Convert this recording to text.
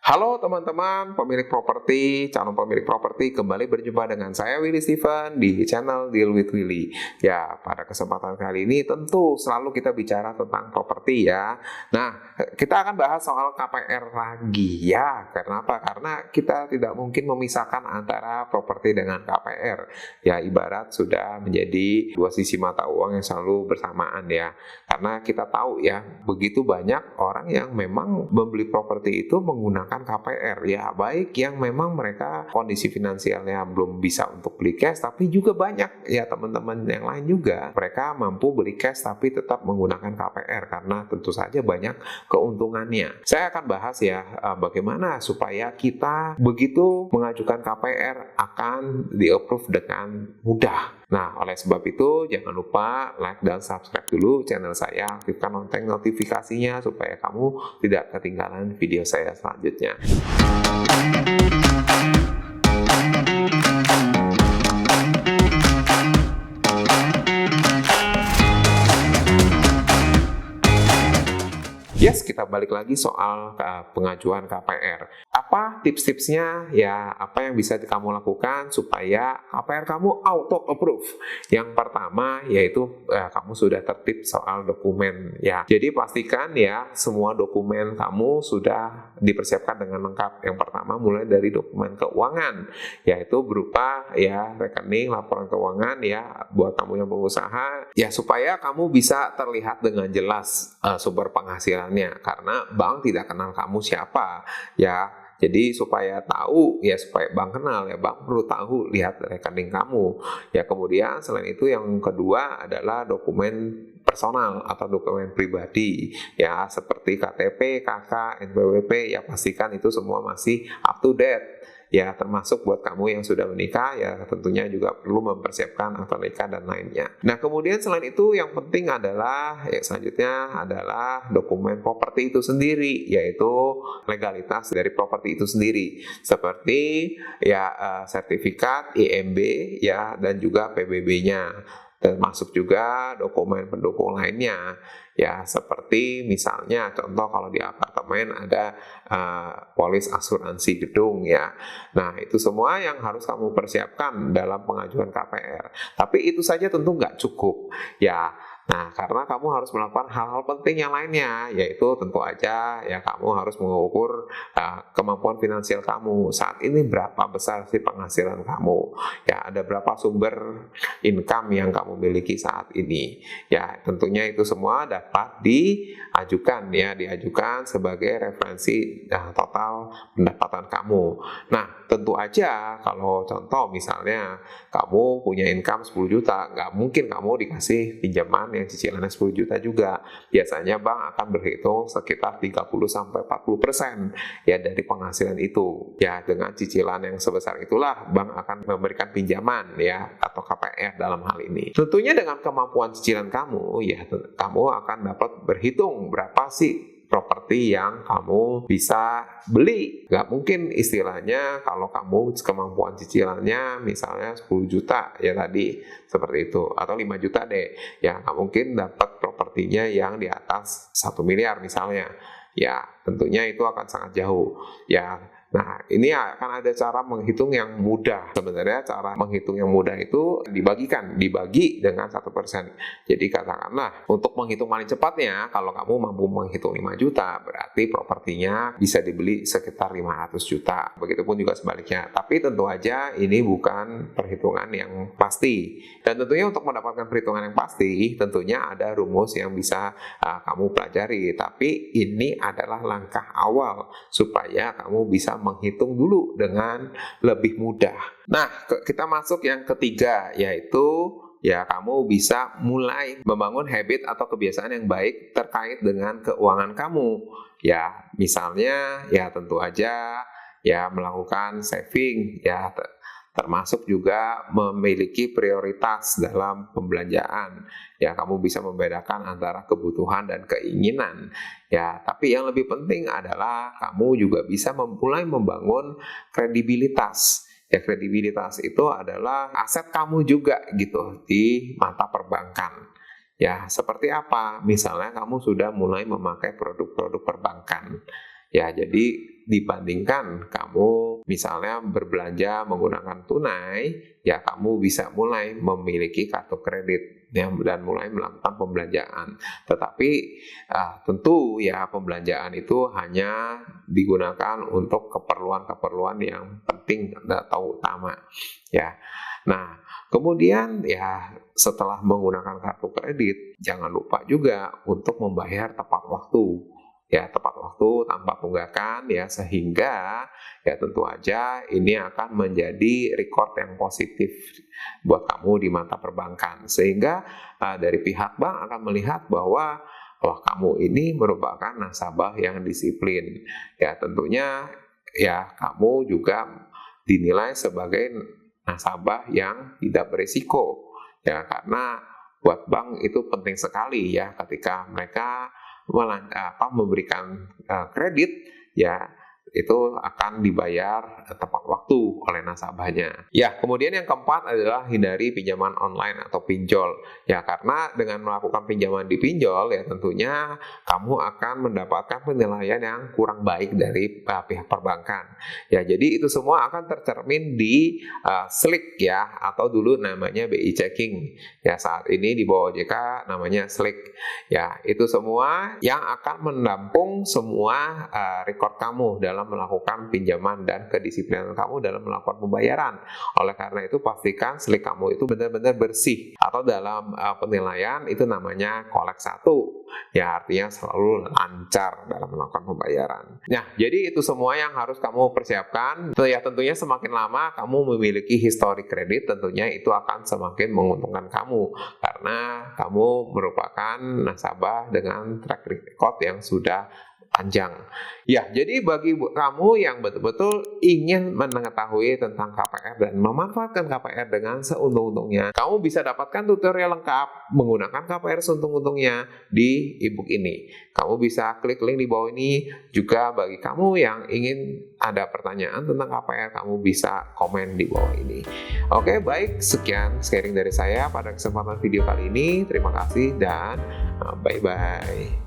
Halo teman-teman pemilik properti, calon pemilik properti, kembali berjumpa dengan saya Willy Steven di channel Deal with Willy. Ya, pada kesempatan kali ini tentu selalu kita bicara tentang properti ya. Nah, kita akan bahas soal KPR lagi ya. Kenapa? Karena kita tidak mungkin memisahkan antara properti dengan KPR. Ya, ibarat sudah menjadi dua sisi mata uang yang selalu bersamaan ya. Karena kita tahu ya, begitu banyak orang yang memang membeli properti itu menggunakan KPR ya, baik yang memang mereka kondisi finansialnya belum bisa untuk beli cash, tapi juga banyak ya teman-teman yang lain juga mereka mampu beli cash tapi tetap menggunakan KPR karena tentu saja banyak keuntungannya. Saya akan bahas ya bagaimana supaya kita begitu mengajukan KPR akan di-approve dengan mudah. Nah, oleh sebab itu jangan lupa like dan subscribe dulu channel saya, aktifkan lonceng notifikasinya supaya kamu tidak ketinggalan video saya selanjutnya. Yes, kita balik lagi soal pengajuan KPR. Apa tips-tipsnya ya, apa yang bisa kamu lakukan supaya KPR kamu auto approve? Yang pertama yaitu kamu sudah tertib soal dokumen ya. Jadi pastikan ya semua dokumen kamu sudah dipersiapkan dengan lengkap. Yang pertama mulai dari dokumen keuangan, yaitu berupa ya rekening, laporan keuangan ya buat kamu yang pengusaha ya, supaya kamu bisa terlihat dengan jelas sumber penghasilan, karena bank tidak kenal kamu siapa ya. Jadi supaya tahu ya, supaya bank kenal ya, bank perlu tahu lihat rekening kamu ya. Kemudian selain itu yang kedua adalah dokumen personal atau dokumen pribadi ya, seperti KTP, KK, NPWP ya, pastikan itu semua masih up to date ya, termasuk buat kamu yang sudah menikah ya, tentunya juga perlu mempersiapkan akta nikah dan lainnya. Nah, kemudian selain itu yang penting adalah ya, selanjutnya adalah dokumen properti itu sendiri, yaitu legalitas dari properti itu sendiri, seperti ya sertifikat IMB ya, dan juga PBB-nya, termasuk juga dokumen pendukung lainnya ya, seperti misalnya contoh kalau di apartemen ada polis asuransi gedung ya. Nah, itu semua yang harus kamu persiapkan dalam pengajuan KPR. Tapi itu saja tentu nggak cukup ya. Nah, karena kamu harus melakukan hal-hal penting yang lainnya, yaitu tentu aja ya kamu harus mengukur kemampuan finansial kamu. Saat ini berapa besar sih penghasilan kamu? Ya, ada berapa sumber income yang kamu miliki saat ini? Ya, tentunya itu semua dapat diajukan sebagai referensi total pendapatan kamu. Nah, tentu aja kalau contoh misalnya kamu punya income 10 juta, nggak mungkin kamu dikasih pinjaman yang cicilannya 10 juta juga. Biasanya bank akan berhitung sekitar 30-40% ya dari penghasilan itu. Ya, dengan cicilan yang sebesar itulah bank akan memberikan pinjaman ya, atau KPR dalam hal ini. Tentunya dengan kemampuan cicilan kamu ya, kamu akan dapat berhitung berapa sih properti yang kamu bisa beli. Nggak mungkin istilahnya kalau kamu kemampuan cicilannya misalnya 10 juta ya tadi, seperti itu, atau 5 juta deh ya, nggak mungkin dapat propertinya yang di atas 1 miliar misalnya ya, tentunya itu akan sangat jauh ya. Nah, ini akan ada cara menghitung yang mudah. Sebenarnya cara menghitung yang mudah itu dibagi dengan 1%. Jadi katakanlah untuk menghitung paling cepatnya, kalau kamu mampu menghitung 5 juta, berarti propertinya bisa dibeli sekitar 500 juta. Begitupun juga sebaliknya. Tapi tentu aja ini bukan perhitungan yang pasti. Dan tentunya untuk mendapatkan perhitungan yang pasti, tentunya ada rumus yang bisa kamu pelajari. Tapi ini adalah langkah awal supaya kamu bisa menghitung dulu dengan lebih mudah. Nah, kita masuk yang ketiga, yaitu ya kamu bisa mulai membangun habit atau kebiasaan yang baik terkait dengan keuangan kamu. Ya, misalnya ya tentu aja ya melakukan saving ya, termasuk juga memiliki prioritas dalam pembelanjaan. Ya, kamu bisa membedakan antara kebutuhan dan keinginan. Ya, tapi yang lebih penting adalah kamu juga bisa mulai membangun kredibilitas. Ya, kredibilitas itu adalah aset kamu juga gitu di mata perbankan. Ya, seperti apa? Misalnya kamu sudah mulai memakai produk-produk perbankan. Ya, jadi dibandingkan kamu misalnya berbelanja menggunakan tunai, ya kamu bisa mulai memiliki kartu kredit ya, dan mulai melakukan pembelanjaan. Tetapi tentu ya pembelanjaan itu hanya digunakan untuk keperluan-keperluan yang penting atau utama ya. Nah, kemudian ya setelah menggunakan kartu kredit, jangan lupa juga untuk membayar tepat waktu. Ya, tepat waktu tanpa tunggakan ya, sehingga ya tentu aja ini akan menjadi record yang positif buat kamu di mata perbankan, sehingga dari pihak bank akan melihat bahwa wah, kamu ini merupakan nasabah yang disiplin. Ya, tentunya ya kamu juga dinilai sebagai nasabah yang tidak berisiko ya, karena buat bank itu penting sekali ya ketika mereka memberikan kredit ya, itu akan dibayar tepat waktu oleh nasabahnya. Ya, kemudian yang keempat adalah hindari pinjaman online atau pinjol. Ya, karena dengan melakukan pinjaman di pinjol ya tentunya kamu akan mendapatkan penilaian yang kurang baik dari pihak perbankan. Ya, jadi itu semua akan tercermin di SLIK ya, atau dulu namanya BI Checking. Ya, saat ini di bawah OJK namanya SLIK. Ya, itu semua yang akan menampung semua record kamu dalam melakukan pinjaman dan kedisiplinan kamu dalam melakukan pembayaran. Oleh karena itu pastikan SLIK kamu itu benar-benar bersih, atau dalam penilaian itu namanya kolek 1. Ya, artinya selalu lancar dalam melakukan pembayaran. Nah, jadi itu semua yang harus kamu persiapkan. Ya, tentunya semakin lama kamu memiliki histori kredit, tentunya itu akan semakin menguntungkan kamu, karena kamu merupakan nasabah dengan track record yang sudah panjang. Ya, jadi bagi kamu yang betul-betul ingin mengetahui tentang KPR dan memanfaatkan KPR dengan seuntung-untungnya, kamu bisa dapatkan tutorial lengkap menggunakan KPR seuntung-untungnya di ebook ini. Kamu bisa klik link di bawah ini. Juga bagi kamu yang ingin ada pertanyaan tentang KPR, kamu bisa komen di bawah ini. Oke, baik, sekian sharing dari saya pada kesempatan video kali ini. Terima kasih dan bye-bye.